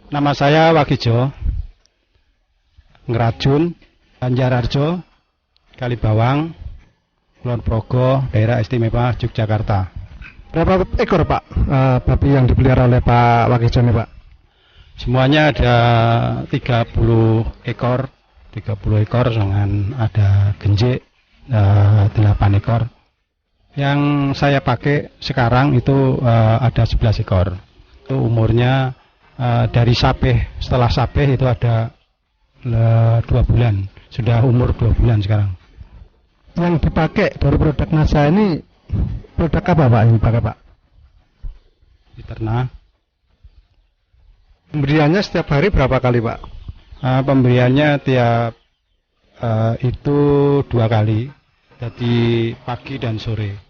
Nama saya Wagijo, Ngerajun, Banjararjo, Kalibawang, Kulon Progo, Daerah Istimewa Yogyakarta. Berapa ekor Pak babi yang dipelihara oleh Pak Wagijo ini Pak? Semuanya ada 30 ekor, dengan ada genjik 8 ekor. Yang saya pakai sekarang itu ada 11 ekor. Itu umurnya dari sapeh, setelah sapeh itu ada 2 bulan, sudah umur 2 bulan sekarang. Yang dipakai dari produk NASA ini produk apa Pak yang dipakai Pak? Fiterna. Pemberiannya setiap hari berapa kali Pak? Pemberiannya tiap itu 2 kali, jadi pagi dan sore.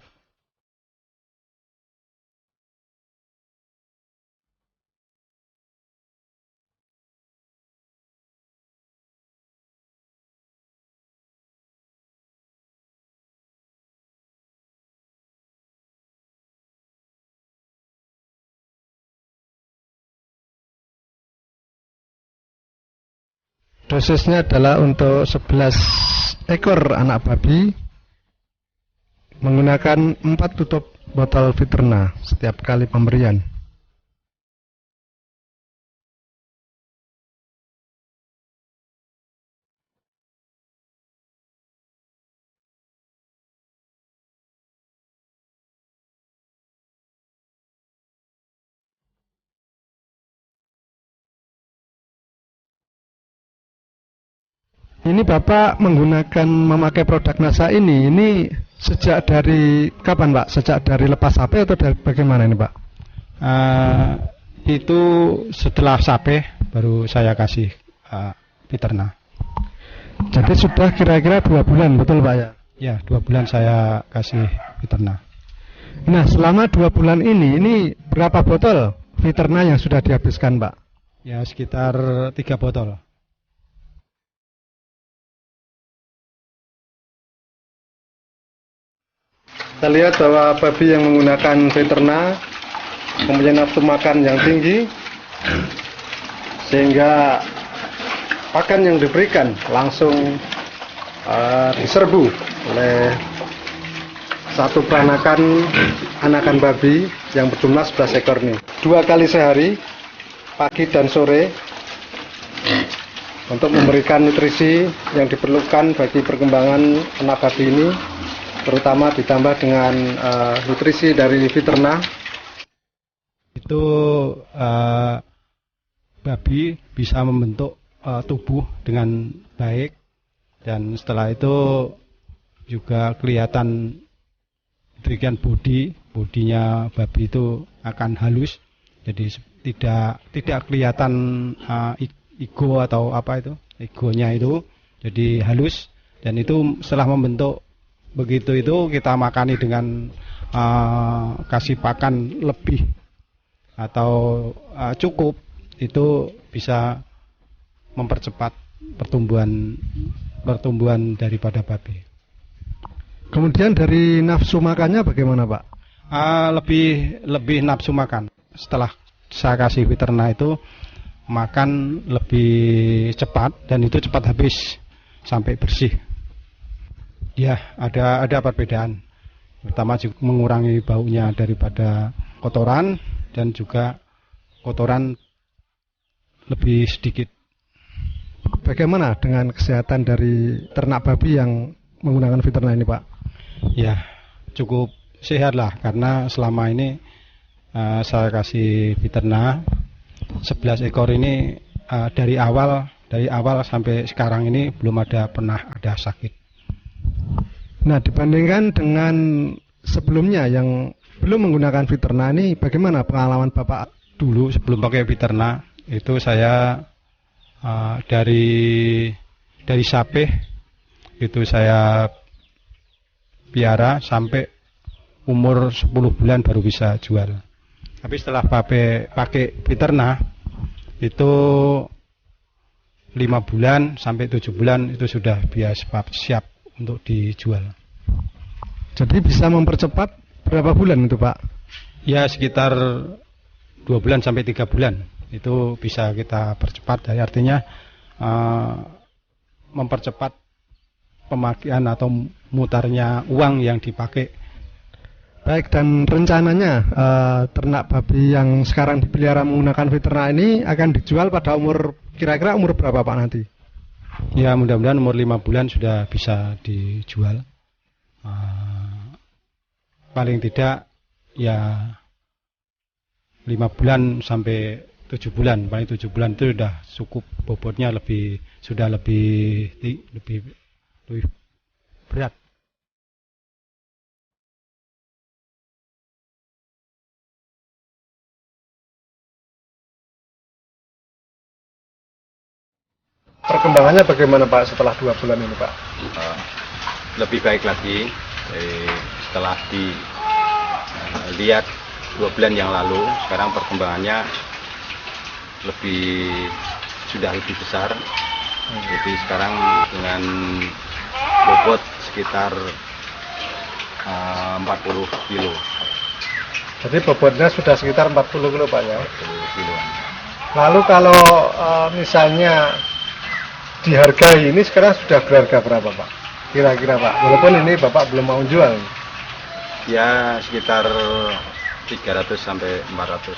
Dosisnya adalah untuk 11 ekor anak babi menggunakan 4 tutup botol Fiterna setiap kali pemberian. Ini Bapak memakai produk NASA ini sejak dari kapan Pak? Sejak dari lepas sape atau dari bagaimana ini Pak? Itu setelah sape baru saya kasih Fiterna. Jadi sudah kira-kira 2 bulan betul Pak ya? Ya, 2 bulan saya kasih Fiterna. Nah selama 2 bulan ini berapa botol Fiterna yang sudah dihabiskan Pak? Ya sekitar 3 botol. Kita lihat bahwa babi yang menggunakan Fiterna mempunyai nafsu makan yang tinggi, sehingga pakan yang diberikan langsung diserbu oleh satu peranakan anakan babi yang berjumlah 11 ekor ini. 2 kali sehari, pagi dan sore, untuk memberikan nutrisi yang diperlukan bagi perkembangan anak babi ini, terutama ditambah dengan nutrisi dari Fiterna. Itu babi bisa membentuk tubuh dengan baik, dan setelah itu juga kelihatan demikian bodinya babi itu akan halus, jadi tidak kelihatan ego atau apa itu, egonya itu jadi halus, dan itu setelah membentuk begitu itu kita makani dengan kasih pakan lebih atau cukup, itu bisa mempercepat pertumbuhan daripada babi. Kemudian dari nafsu makannya bagaimana Pak? Lebih nafsu makan. Setelah saya kasih Fiterna itu makan lebih cepat, dan itu cepat habis sampai bersih. Ya, ada perbedaan. Pertama juga mengurangi baunya daripada kotoran, dan juga kotoran lebih sedikit. Bagaimana dengan kesehatan dari ternak babi yang menggunakan Fiterna ini Pak? Ya, cukup sehat lah, karena selama ini saya kasih Fiterna 11 ekor ini dari awal sampai sekarang ini belum pernah ada sakit. Nah, dibandingkan dengan sebelumnya yang belum menggunakan Fiterna ini, bagaimana pengalaman Bapak? Dulu sebelum pakai Fiterna itu saya dari sape itu saya piara sampai umur 10 bulan baru bisa jual. Tapi setelah pakai Fiterna itu 5 bulan sampai 7 bulan itu sudah siap untuk dijual. Jadi bisa mempercepat berapa bulan itu Pak? Ya sekitar 2 bulan sampai 3 bulan itu bisa kita percepat. Jadi artinya mempercepat pemakaian atau mutarnya uang yang dipakai. Baik, dan rencananya ternak babi yang sekarang dipelihara menggunakan veternak ini akan dijual pada kira-kira umur berapa Pak nanti? Ya, mudah-mudahan umur 5 bulan sudah bisa dijual. Paling tidak ya 5 bulan sampai 7 bulan. Paling 7 bulan itu sudah cukup, bobotnya sudah lebih berat. Perkembangannya bagaimana Pak setelah 2 bulan ini Pak? Lebih baik lagi setelah dilihat 2 bulan yang lalu. Sekarang perkembangannya sudah lebih besar. Jadi sekarang dengan bobot sekitar 40 kilo. Jadi bobotnya sudah sekitar 40 kilo Pak ya? 40 kiloan. Lalu kalau misalnya dihargai ini sekarang sudah berharga berapa Pak? Kira-kira Pak, walaupun ini Bapak belum mau jual. Ya sekitar 300 sampai 400.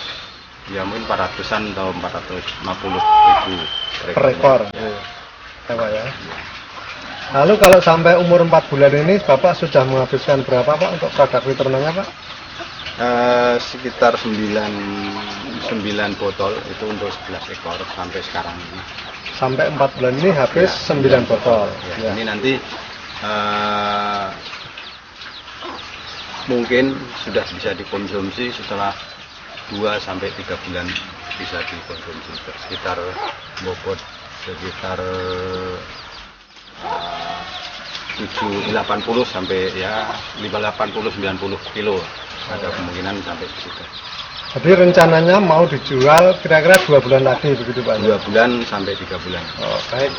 Ya mungkin 400-an atau 450 ribu Per ekor. Ya, Pak ya. Lalu kalau sampai umur 4 bulan ini Bapak sudah menghabiskan berapa Pak untuk produk veterinanya Pak? Sekitar 9 botol itu untuk 11 ekor sampai sekarang ini. Sampai 4 bulan ini habis Ya, 9 botol. Ya. Ini nanti mungkin sudah bisa dikonsumsi setelah 2 sampai 3 bulan bisa dikonsumsi, sekitar bobot sekitar 80 sampai ya 80 90 kilo, ada kemungkinan sampai ke situ. Jadi rencananya mau dijual kira-kira 2 bulan lagi begitu Pak? 2 bulan sampai 3 bulan. Oh, baik.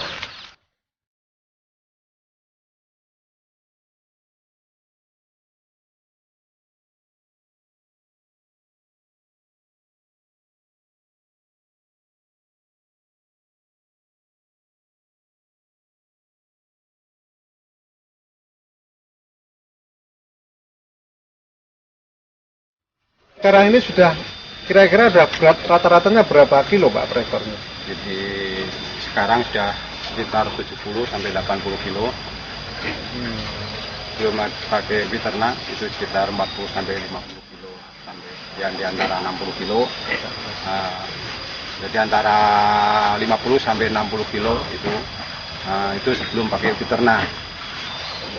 Sekarang ini sudah kira-kira berat rata-ratanya berapa kilo Pak per ekornya? Jadi sekarang sudah sekitar 70 sampai 80 kilo. Belum pakai veternak itu sekitar 40 sampai 50 kilo, sampai yang di antara 60 kilo. Jadi antara 50 sampai 60 kilo itu sebelum pakai veternak.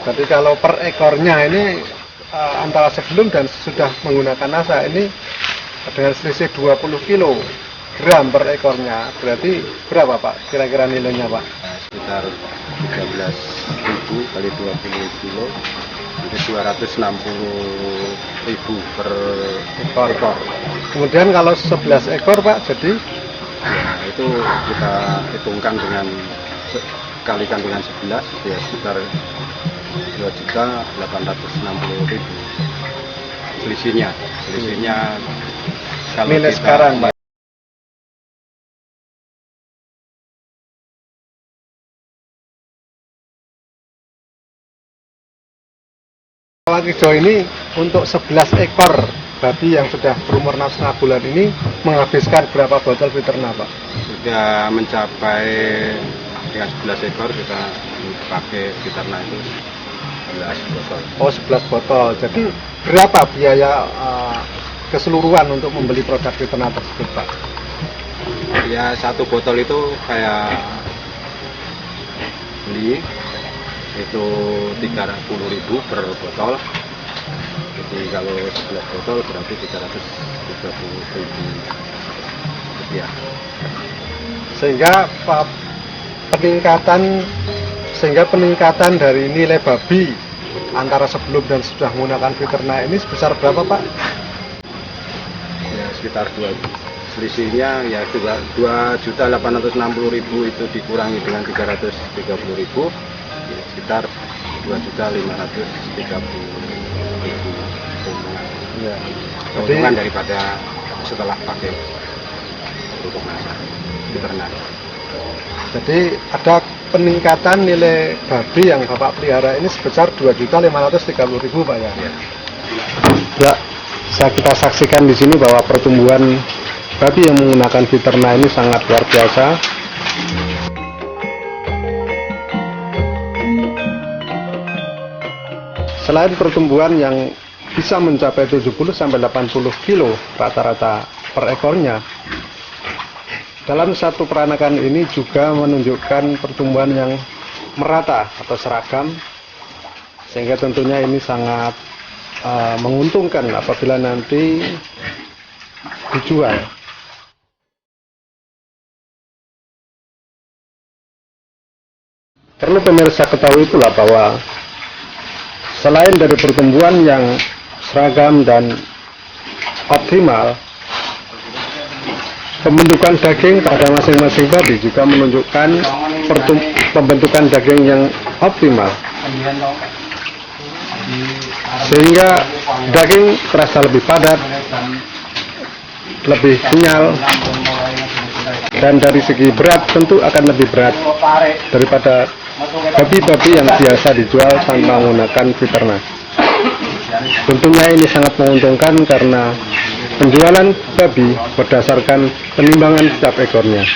Jadi kalau per ekornya ini antara sebelum dan sudah menggunakan NASA ini dengan selisih 20 kilogram per ekornya, berarti berapa Pak kira-kira nilainya Pak? Sekitar 13.000 kali 20 kilo itu 260.000 per ekor. Kemudian kalau 11 ekor Pak jadi Ya, itu kita hitungkan dengan kalikan dengan 11 ya sekitar 2.860.000 selisihnya kalau nilai kita, sekarang Pak. Wakijo ini untuk 11 ekor babi yang sudah berumur 6,5 bulan ini menghabiskan berapa botol veternak Pak? sudah mencapai dengan 11 ekor kita pakai veternak itu 11 botol. Oh 11 botol. Jadi berapa biaya keseluruhan untuk membeli produk veternak tersebut Pak? Ya satu botol itu kayak beli itu 30.000 per botol. Jadi kalau 11 botol berarti 330.000 rupiah. Sehingga peningkatan dari nilai babi antara sebelum dan sudah menggunakan veternak ini sebesar berapa Pak? Ya sekitar 2, selisihnya ya 2.860.000 itu dikurangi dengan 330.000 ya sekitar 2.530.000 Ya. keuntungan daripada setelah pakai. untuk masak diternak. Jadi ada peningkatan nilai babi yang Bapak pelihara ini sebesar 2.530.000 Pak ya. Ya. Ya, kita saksikan di sini bahwa pertumbuhan babi yang menggunakan Viterna ini sangat luar biasa. Selain pertumbuhan yang bisa mencapai 70-80 kilo rata-rata per ekornya, dalam satu peranakan ini juga menunjukkan pertumbuhan yang merata atau seragam, sehingga tentunya ini sangat menguntungkan apabila nanti dijual. Perlu pemirsa ketahui pula bahwa selain dari pertumbuhan yang seragam dan optimal, pembentukan daging pada masing-masing babi juga menunjukkan pembentukan daging yang optimal, sehingga daging terasa lebih padat, lebih kenyal, dan dari segi berat tentu akan lebih berat daripada babi-babi yang biasa dijual tanpa menggunakan Viterna. Tentunya ini sangat menguntungkan karena penjualan babi berdasarkan penimbangan setiap ekornya.